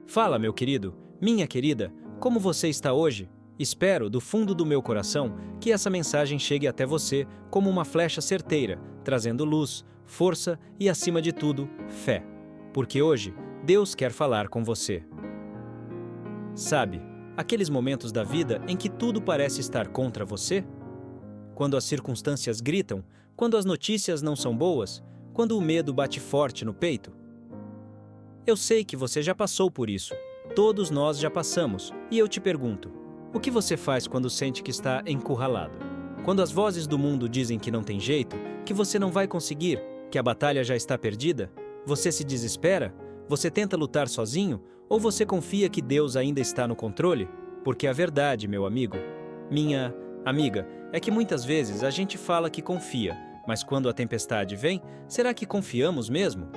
Fala, meu querido, minha querida, como você está hoje? Espero, do fundo do meu coração, que essa mensagem chegue até você como uma flecha certeira, trazendo luz, força e, acima de tudo, fé. Porque hoje, Deus quer falar com você. Sabe, aqueles momentos da vida em que tudo parece estar contra você? Quando as circunstâncias gritam, quando as notícias não são boas, quando o medo bate forte no peito? Eu sei que você já passou por isso. Todos nós já passamos, e eu te pergunto: o que você faz quando sente que está encurralado? Quando as vozes do mundo dizem que não tem jeito, que você não vai conseguir, que a batalha já está perdida? Você se desespera? Você tenta lutar sozinho? Ou você confia que Deus ainda está no controle? Porque a verdade, meu amigo, minha amiga, é que muitas vezes a gente fala que confia, mas quando a tempestade vem, será que confiamos mesmo?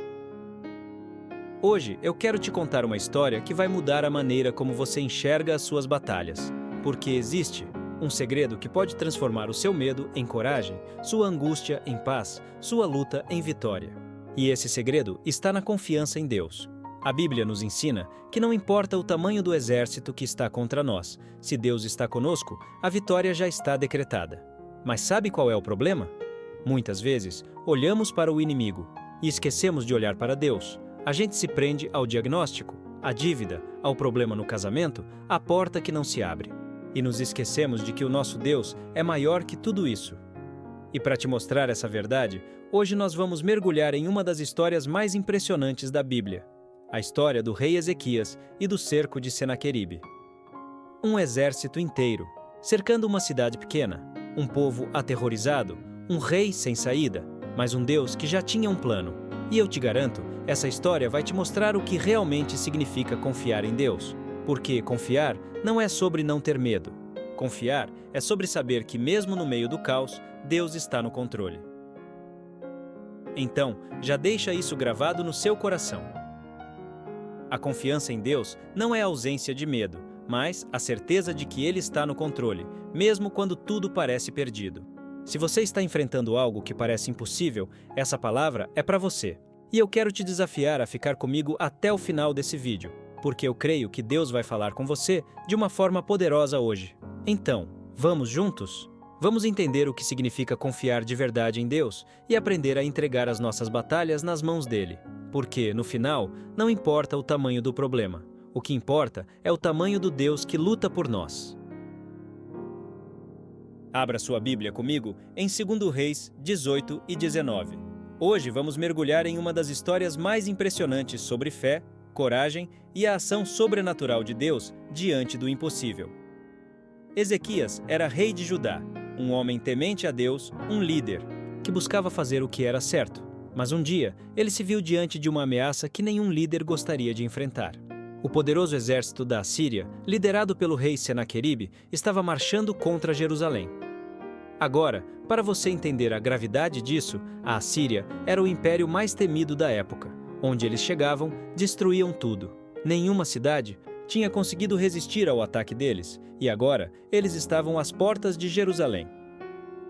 Hoje eu quero te contar uma história que vai mudar a maneira como você enxerga as suas batalhas. Porque existe um segredo que pode transformar o seu medo em coragem, sua angústia em paz, sua luta em vitória. E esse segredo está na confiança em Deus. A Bíblia nos ensina que não importa o tamanho do exército que está contra nós, se Deus está conosco, a vitória já está decretada. Mas sabe qual é o problema? Muitas vezes, olhamos para o inimigo e esquecemos de olhar para Deus. A gente se prende ao diagnóstico, à dívida, ao problema no casamento, à porta que não se abre. E nos esquecemos de que o nosso Deus é maior que tudo isso. E para te mostrar essa verdade, hoje nós vamos mergulhar em uma das histórias mais impressionantes da Bíblia. A história do rei Ezequias e do cerco de Senaqueribe. Um exército inteiro, cercando uma cidade pequena, um povo aterrorizado, um rei sem saída, mas um Deus que já tinha um plano. E eu te garanto, essa história vai te mostrar o que realmente significa confiar em Deus. Porque confiar não é sobre não ter medo. Confiar é sobre saber que mesmo no meio do caos, Deus está no controle. Então, já deixa isso gravado no seu coração. A confiança em Deus não é a ausência de medo, mas a certeza de que Ele está no controle, mesmo quando tudo parece perdido. Se você está enfrentando algo que parece impossível, essa palavra é para você. E eu quero te desafiar a ficar comigo até o final desse vídeo, porque eu creio que Deus vai falar com você de uma forma poderosa hoje. Então, vamos juntos? Vamos entender o que significa confiar de verdade em Deus e aprender a entregar as nossas batalhas nas mãos dele. Porque, no final, não importa o tamanho do problema. O que importa é o tamanho do Deus que luta por nós. Abra sua Bíblia comigo em 2 Reis 18 e 19. Hoje vamos mergulhar em uma das histórias mais impressionantes sobre fé, coragem e a ação sobrenatural de Deus diante do impossível. Ezequias era rei de Judá, um homem temente a Deus, um líder, que buscava fazer o que era certo. Mas um dia, ele se viu diante de uma ameaça que nenhum líder gostaria de enfrentar. O poderoso exército da Assíria, liderado pelo rei Senaqueribe, estava marchando contra Jerusalém. Agora, para você entender a gravidade disso, a Assíria era o império mais temido da época. Onde eles chegavam, destruíam tudo. Nenhuma cidade tinha conseguido resistir ao ataque deles, e agora eles estavam às portas de Jerusalém.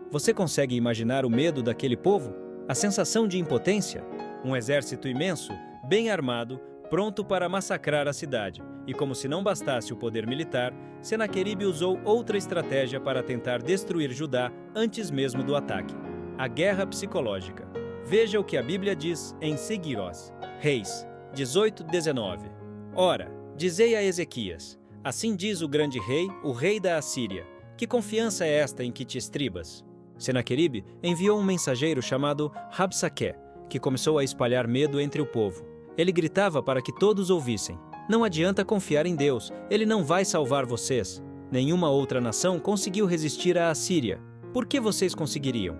Você consegue imaginar o medo daquele povo? A sensação de impotência? Um exército imenso, bem armado, pronto para massacrar a cidade. E como se não bastasse o poder militar, Senaqueribe usou outra estratégia para tentar destruir Judá antes mesmo do ataque: a guerra psicológica. Veja o que a Bíblia diz em Seguirós, Reis 18:19. Ora, dizei a Ezequias: assim diz o grande rei, o rei da Assíria, que confiança é esta em que te estribas? Senaqueribe enviou um mensageiro chamado Rabsaque, que começou a espalhar medo entre o povo. Ele gritava para que todos ouvissem: não adianta confiar em Deus, Ele não vai salvar vocês. Nenhuma outra nação conseguiu resistir à Assíria. Por que vocês conseguiriam?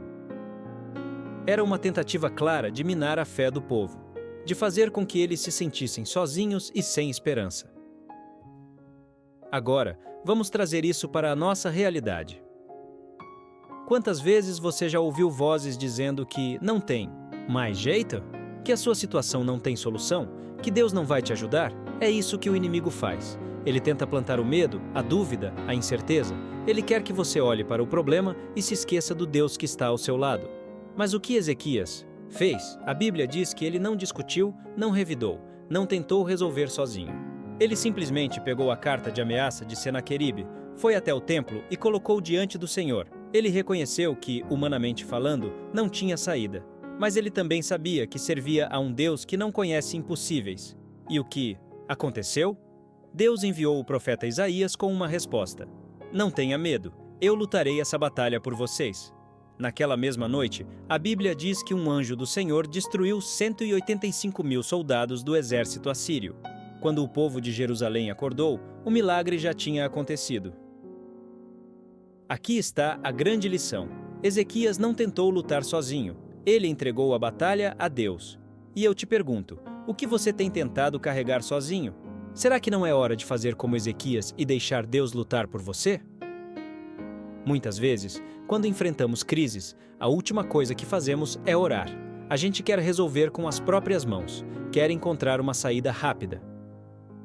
Era uma tentativa clara de minar a fé do povo, de fazer com que eles se sentissem sozinhos e sem esperança. Agora, vamos trazer isso para a nossa realidade. Quantas vezes você já ouviu vozes dizendo que não tem mais jeito? Que a sua situação não tem solução? Que Deus não vai te ajudar? É isso que o inimigo faz. Ele tenta plantar o medo, a dúvida, a incerteza. Ele quer que você olhe para o problema e se esqueça do Deus que está ao seu lado. Mas o que Ezequias fez? A Bíblia diz que ele não discutiu, não revidou, não tentou resolver sozinho. Ele simplesmente pegou a carta de ameaça de Senaqueribe, foi até o templo e colocou diante do Senhor. Ele reconheceu que, humanamente falando, não tinha saída. Mas ele também sabia que servia a um Deus que não conhece impossíveis. E o que aconteceu? Deus enviou o profeta Isaías com uma resposta. Não tenha medo, eu lutarei essa batalha por vocês. Naquela mesma noite, a Bíblia diz que um anjo do Senhor destruiu 185.000 soldados do exército assírio. Quando o povo de Jerusalém acordou, o milagre já tinha acontecido. Aqui está a grande lição. Ezequias não tentou lutar sozinho. Ele entregou a batalha a Deus. E eu te pergunto, o que você tem tentado carregar sozinho? Será que não é hora de fazer como Ezequias e deixar Deus lutar por você? Muitas vezes, quando enfrentamos crises, a última coisa que fazemos é orar. A gente quer resolver com as próprias mãos, quer encontrar uma saída rápida.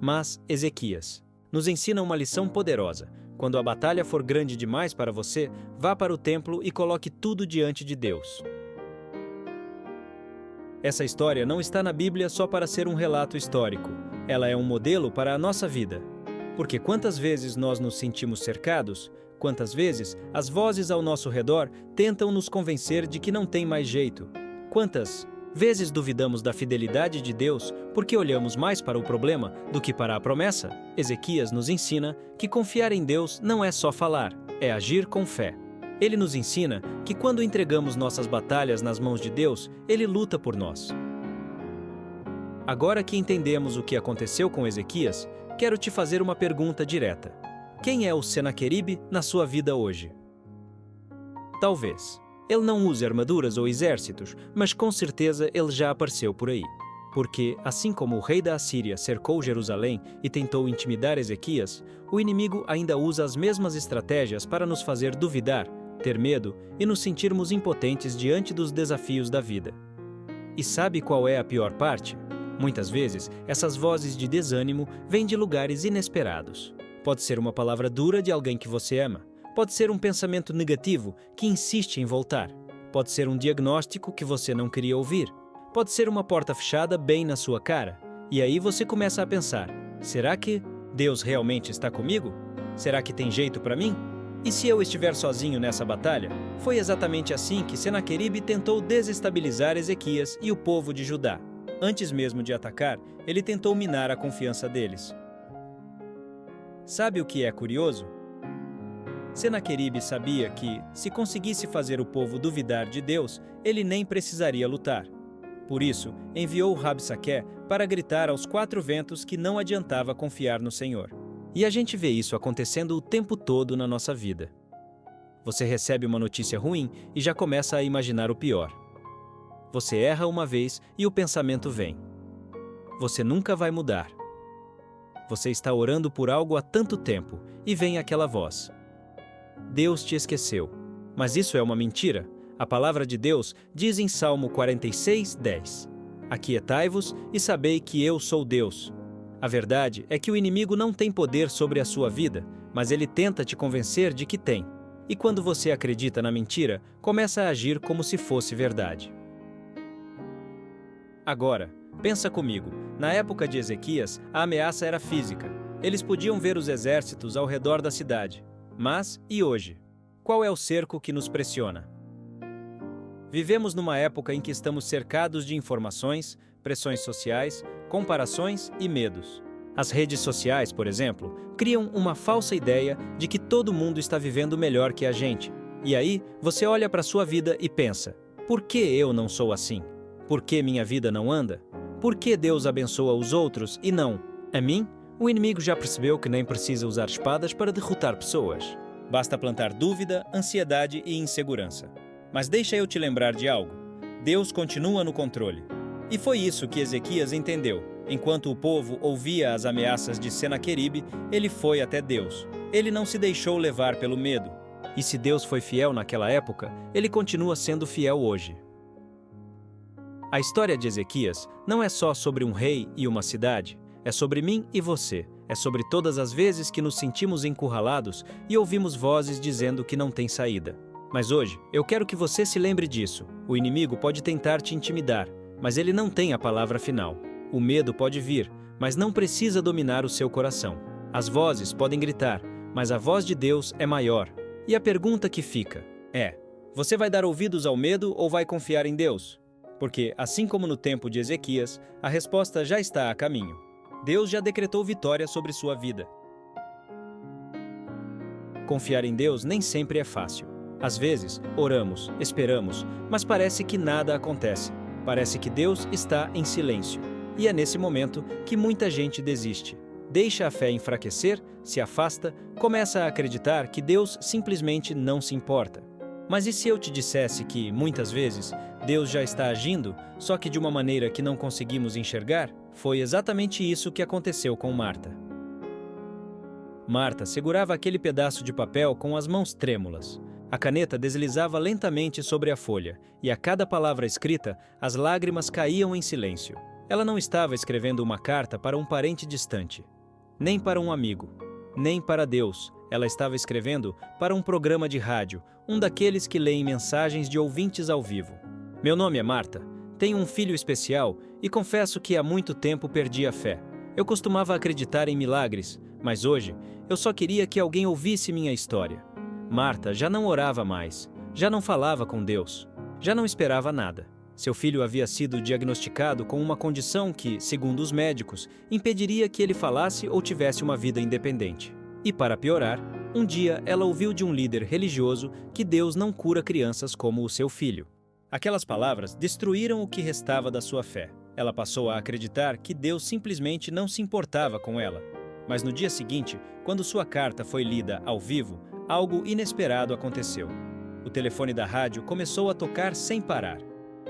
Mas Ezequias nos ensina uma lição poderosa. Quando a batalha for grande demais para você, vá para o templo e coloque tudo diante de Deus. Essa história não está na Bíblia só para ser um relato histórico. Ela é um modelo para a nossa vida. Porque quantas vezes nós nos sentimos cercados, quantas vezes as vozes ao nosso redor tentam nos convencer de que não tem mais jeito. Quantas vezes duvidamos da fidelidade de Deus porque olhamos mais para o problema do que para a promessa? Ezequias nos ensina que confiar em Deus não é só falar, é agir com fé. Ele nos ensina que quando entregamos nossas batalhas nas mãos de Deus, Ele luta por nós. Agora que entendemos o que aconteceu com Ezequias, quero te fazer uma pergunta direta. Quem é o Senaqueribe na sua vida hoje? Talvez ele não use armaduras ou exércitos, mas com certeza ele já apareceu por aí. Porque, assim como o rei da Assíria cercou Jerusalém e tentou intimidar Ezequias, o inimigo ainda usa as mesmas estratégias para nos fazer duvidar, ter medo e nos sentirmos impotentes diante dos desafios da vida. E sabe qual é a pior parte? Muitas vezes, essas vozes de desânimo vêm de lugares inesperados. Pode ser uma palavra dura de alguém que você ama. Pode ser um pensamento negativo que insiste em voltar. Pode ser um diagnóstico que você não queria ouvir. Pode ser uma porta fechada bem na sua cara. E aí você começa a pensar, será que Deus realmente está comigo? Será que tem jeito para mim? E se eu estiver sozinho nessa batalha? Foi exatamente assim que Senaqueribe tentou desestabilizar Ezequias e o povo de Judá. Antes mesmo de atacar, ele tentou minar a confiança deles. Sabe o que é curioso? Senaqueribe sabia que, se conseguisse fazer o povo duvidar de Deus, ele nem precisaria lutar. Por isso, enviou Rabsaqué para gritar aos quatro ventos que não adiantava confiar no Senhor. E a gente vê isso acontecendo o tempo todo na nossa vida. Você recebe uma notícia ruim e já começa a imaginar o pior. Você erra uma vez e o pensamento vem. Você nunca vai mudar. Você está orando por algo há tanto tempo e vem aquela voz. Deus te esqueceu. Mas isso é uma mentira. A palavra de Deus diz em Salmo 46:10: Aquietai-vos e sabei que eu sou Deus. A verdade é que o inimigo não tem poder sobre a sua vida, mas ele tenta te convencer de que tem. E quando você acredita na mentira, começa a agir como se fosse verdade. Agora, pensa comigo. Na época de Ezequias, a ameaça era física. Eles podiam ver os exércitos ao redor da cidade. Mas, e hoje? Qual é o cerco que nos pressiona? Vivemos numa época em que estamos cercados de informações, pressões sociais, comparações e medos. As redes sociais, por exemplo, criam uma falsa ideia de que todo mundo está vivendo melhor que a gente. E aí, você olha para sua vida e pensa, por que eu não sou assim? Por que minha vida não anda? Por que Deus abençoa os outros e não a mim? O inimigo já percebeu que nem precisa usar espadas para derrotar pessoas. Basta plantar dúvida, ansiedade e insegurança. Mas deixa eu te lembrar de algo. Deus continua no controle. E foi isso que Ezequias entendeu. Enquanto o povo ouvia as ameaças de Senaqueribe, ele foi até Deus. Ele não se deixou levar pelo medo. E se Deus foi fiel naquela época, ele continua sendo fiel hoje. A história de Ezequias não é só sobre um rei e uma cidade. É sobre mim e você. É sobre todas as vezes que nos sentimos encurralados e ouvimos vozes dizendo que não tem saída. Mas hoje, eu quero que você se lembre disso. O inimigo pode tentar te intimidar, mas ele não tem a palavra final. O medo pode vir, mas não precisa dominar o seu coração. As vozes podem gritar, mas a voz de Deus é maior. E a pergunta que fica é: você vai dar ouvidos ao medo ou vai confiar em Deus? Porque, assim como no tempo de Ezequias, a resposta já está a caminho. Deus já decretou vitória sobre sua vida. Confiar em Deus nem sempre é fácil. Às vezes, oramos, esperamos, mas parece que nada acontece. Parece que Deus está em silêncio. E é nesse momento que muita gente desiste. Deixa a fé enfraquecer, se afasta, começa a acreditar que Deus simplesmente não se importa. Mas e se eu te dissesse que, muitas vezes, Deus já está agindo, só que de uma maneira que não conseguimos enxergar? Foi exatamente isso que aconteceu com Marta. Marta segurava aquele pedaço de papel com as mãos trêmulas. A caneta deslizava lentamente sobre a folha, e a cada palavra escrita, as lágrimas caíam em silêncio. Ela não estava escrevendo uma carta para um parente distante, nem para um amigo, nem para Deus. Ela estava escrevendo para um programa de rádio, um daqueles que leem mensagens de ouvintes ao vivo. Meu nome é Marta, tenho um filho especial e confesso que há muito tempo perdi a fé. Eu costumava acreditar em milagres, mas hoje eu só queria que alguém ouvisse minha história. Marta já não orava mais, já não falava com Deus, já não esperava nada. Seu filho havia sido diagnosticado com uma condição que, segundo os médicos, impediria que ele falasse ou tivesse uma vida independente. E para piorar, um dia ela ouviu de um líder religioso que Deus não cura crianças como o seu filho. Aquelas palavras destruíram o que restava da sua fé. Ela passou a acreditar que Deus simplesmente não se importava com ela. Mas no dia seguinte, quando sua carta foi lida ao vivo, algo inesperado aconteceu. O telefone da rádio começou a tocar sem parar.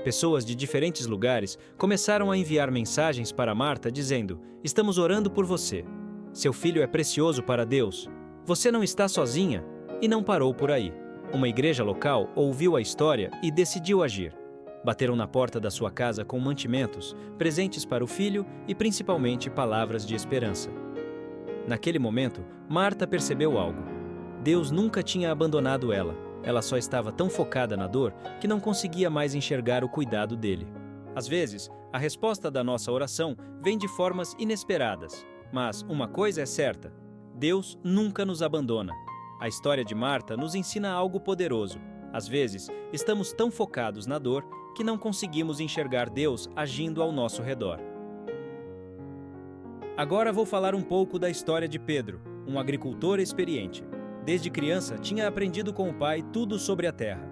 Pessoas de diferentes lugares começaram a enviar mensagens para Marta dizendo: "Estamos orando por você. Seu filho é precioso para Deus. Você não está sozinha." E não parou por aí. Uma igreja local ouviu a história e decidiu agir. Bateram na porta da sua casa com mantimentos, presentes para o filho e principalmente palavras de esperança. Naquele momento, Marta percebeu algo. Deus nunca tinha abandonado ela. Ela só estava tão focada na dor que não conseguia mais enxergar o cuidado dele. Às vezes, a resposta da nossa oração vem de formas inesperadas. Mas uma coisa é certa: Deus nunca nos abandona. A história de Marta nos ensina algo poderoso. Às vezes, estamos tão focados na dor que não conseguimos enxergar Deus agindo ao nosso redor. Agora vou falar um pouco da história de Pedro, um agricultor experiente. Desde criança, tinha aprendido com o pai tudo sobre a terra.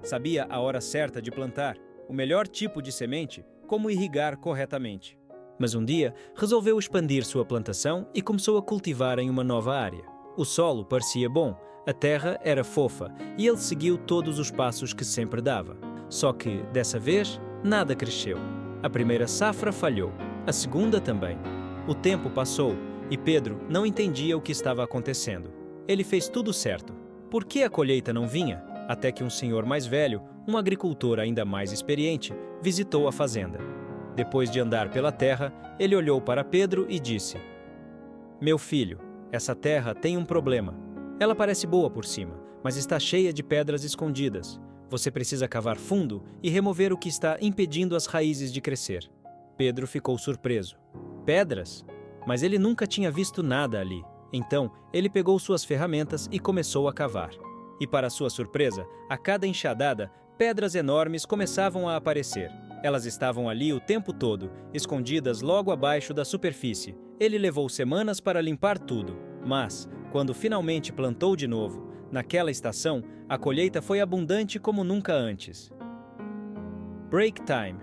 Sabia a hora certa de plantar, o melhor tipo de semente, como irrigar corretamente. Mas um dia, resolveu expandir sua plantação e começou a cultivar em uma nova área. O solo parecia bom, a terra era fofa e ele seguiu todos os passos que sempre dava. Só que, dessa vez, nada cresceu. A primeira safra falhou, a segunda também. O tempo passou e Pedro não entendia o que estava acontecendo. Ele fez tudo certo. Por que a colheita não vinha? Até que um senhor mais velho, um agricultor ainda mais experiente, visitou a fazenda. Depois de andar pela terra, ele olhou para Pedro e disse: "Meu filho, essa terra tem um problema. Ela parece boa por cima, mas está cheia de pedras escondidas. Você precisa cavar fundo e remover o que está impedindo as raízes de crescer." Pedro ficou surpreso. Pedras? Mas ele nunca tinha visto nada ali. Então, ele pegou suas ferramentas e começou a cavar. E para sua surpresa, a cada enxadada, pedras enormes começavam a aparecer. Elas estavam ali o tempo todo, escondidas logo abaixo da superfície. Ele levou semanas para limpar tudo, mas, quando finalmente plantou de novo, naquela estação, a colheita foi abundante como nunca antes. Break time.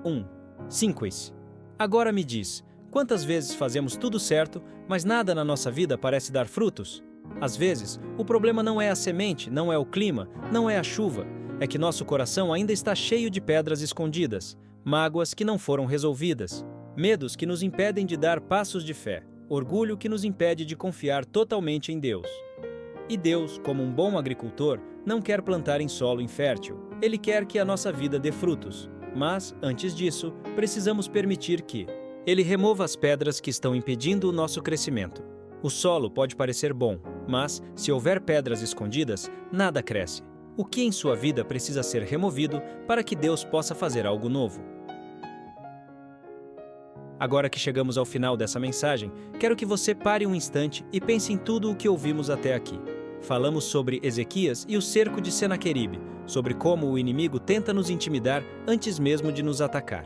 1. Cinquis. Agora me diz, quantas vezes fazemos tudo certo, mas nada na nossa vida parece dar frutos? Às vezes, o problema não é a semente, não é o clima, não é a chuva. É que nosso coração ainda está cheio de pedras escondidas, mágoas que não foram resolvidas, medos que nos impedem de dar passos de fé, orgulho que nos impede de confiar totalmente em Deus. E Deus, como um bom agricultor, não quer plantar em solo infértil. Ele quer que a nossa vida dê frutos. Mas, antes disso, precisamos permitir que Ele remova as pedras que estão impedindo o nosso crescimento. O solo pode parecer bom, mas, se houver pedras escondidas, nada cresce. O que em sua vida precisa ser removido para que Deus possa fazer algo novo? Agora que chegamos ao final dessa mensagem, quero que você pare um instante e pense em tudo o que ouvimos até aqui. Falamos sobre Ezequias e o cerco de Senaqueribe, sobre como o inimigo tenta nos intimidar antes mesmo de nos atacar.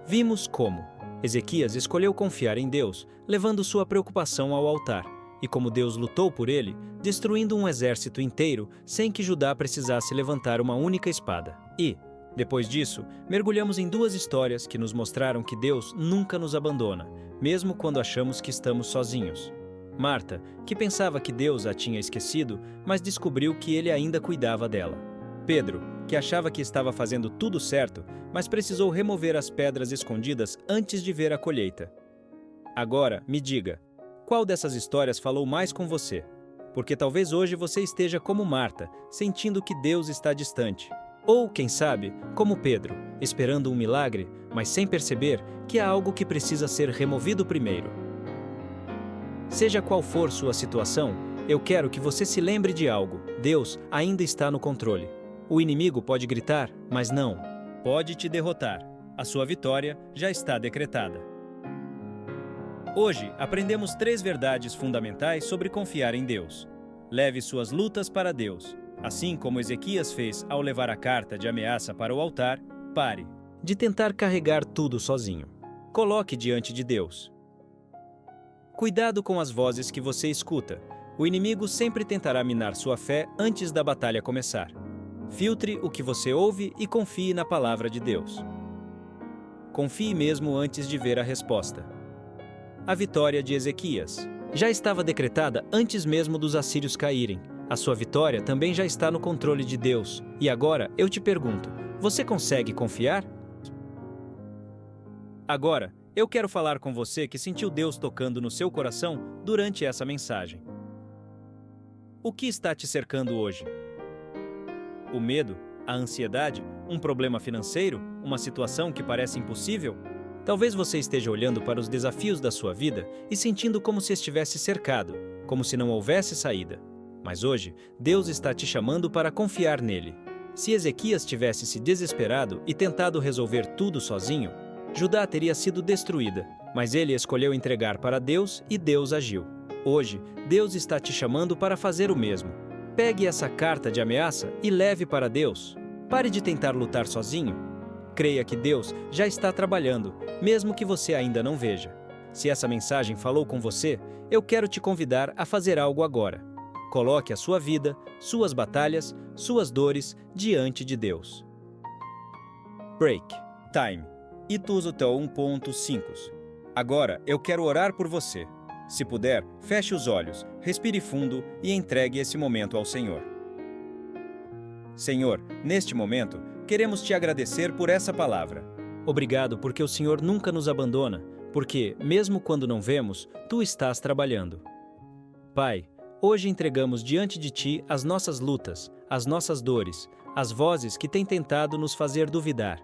Vimos como Ezequias escolheu confiar em Deus, levando sua preocupação ao altar, e como Deus lutou por ele, destruindo um exército inteiro sem que Judá precisasse levantar uma única espada. E, depois disso, mergulhamos em duas histórias que nos mostraram que Deus nunca nos abandona, mesmo quando achamos que estamos sozinhos. Marta, que pensava que Deus a tinha esquecido, mas descobriu que ele ainda cuidava dela. Pedro, que achava que estava fazendo tudo certo, mas precisou remover as pedras escondidas antes de ver a colheita. Agora, me diga, qual dessas histórias falou mais com você? Porque talvez hoje você esteja como Marta, sentindo que Deus está distante. Ou, quem sabe, como Pedro, esperando um milagre, mas sem perceber que há algo que precisa ser removido primeiro. Seja qual for sua situação, eu quero que você se lembre de algo: Deus ainda está no controle. O inimigo pode gritar, mas não pode te derrotar. A sua vitória já está decretada. Hoje, aprendemos 3 verdades fundamentais sobre confiar em Deus. Leve suas lutas para Deus. Assim como Ezequias fez ao levar a carta de ameaça para o altar, pare de tentar carregar tudo sozinho. Coloque diante de Deus. Cuidado com as vozes que você escuta. O inimigo sempre tentará minar sua fé antes da batalha começar. Filtre o que você ouve e confie na palavra de Deus. Confie mesmo antes de ver a resposta. A vitória de Ezequias já estava decretada antes mesmo dos assírios caírem. A sua vitória também já está no controle de Deus. E agora eu te pergunto, você consegue confiar? Agora, eu quero falar com você que sentiu Deus tocando no seu coração durante essa mensagem. O que está te cercando hoje? O medo? A ansiedade? Um problema financeiro? Uma situação que parece impossível? Talvez você esteja olhando para os desafios da sua vida e sentindo como se estivesse cercado, como se não houvesse saída. Mas hoje, Deus está te chamando para confiar nele. Se Ezequias tivesse se desesperado e tentado resolver tudo sozinho, Judá teria sido destruída, mas ele escolheu entregar para Deus e Deus agiu. Hoje, Deus está te chamando para fazer o mesmo. Pegue essa carta de ameaça e leve para Deus. Pare de tentar lutar sozinho. Creia que Deus já está trabalhando, mesmo que você ainda não veja. Se essa mensagem falou com você, eu quero te convidar a fazer algo agora. Coloque a sua vida, suas batalhas, suas dores diante de Deus. Break Time. Itus 1.5. Agora eu quero orar por você. Se puder, feche os olhos, respire fundo e entregue esse momento ao Senhor. Senhor, neste momento, queremos te agradecer por essa palavra. Obrigado porque o Senhor nunca nos abandona, porque, mesmo quando não vemos, Tu estás trabalhando. Pai, hoje entregamos diante de Ti as nossas lutas, as nossas dores, as vozes que têm tentado nos fazer duvidar.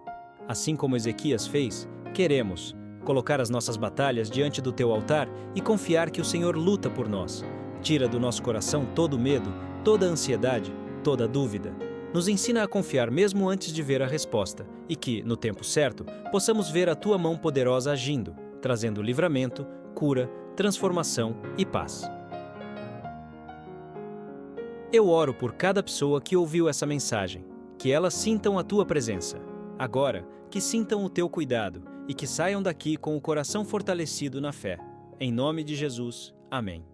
Assim como Ezequias fez, queremos colocar as nossas batalhas diante do Teu altar e confiar que o Senhor luta por nós. Tira do nosso coração todo o medo, toda a ansiedade, toda a dúvida. Nos ensina a confiar mesmo antes de ver a resposta e que, no tempo certo, possamos ver a Tua mão poderosa agindo, trazendo livramento, cura, transformação e paz. Eu oro por cada pessoa que ouviu essa mensagem, que elas sintam a Tua presença. Agora, que sintam o Teu cuidado e que saiam daqui com o coração fortalecido na fé. Em nome de Jesus. Amém.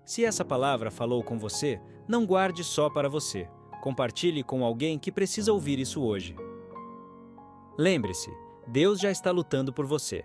Se essa palavra falou com você, não guarde só para você. Compartilhe com alguém que precisa ouvir isso hoje. Lembre-se, Deus já está lutando por você.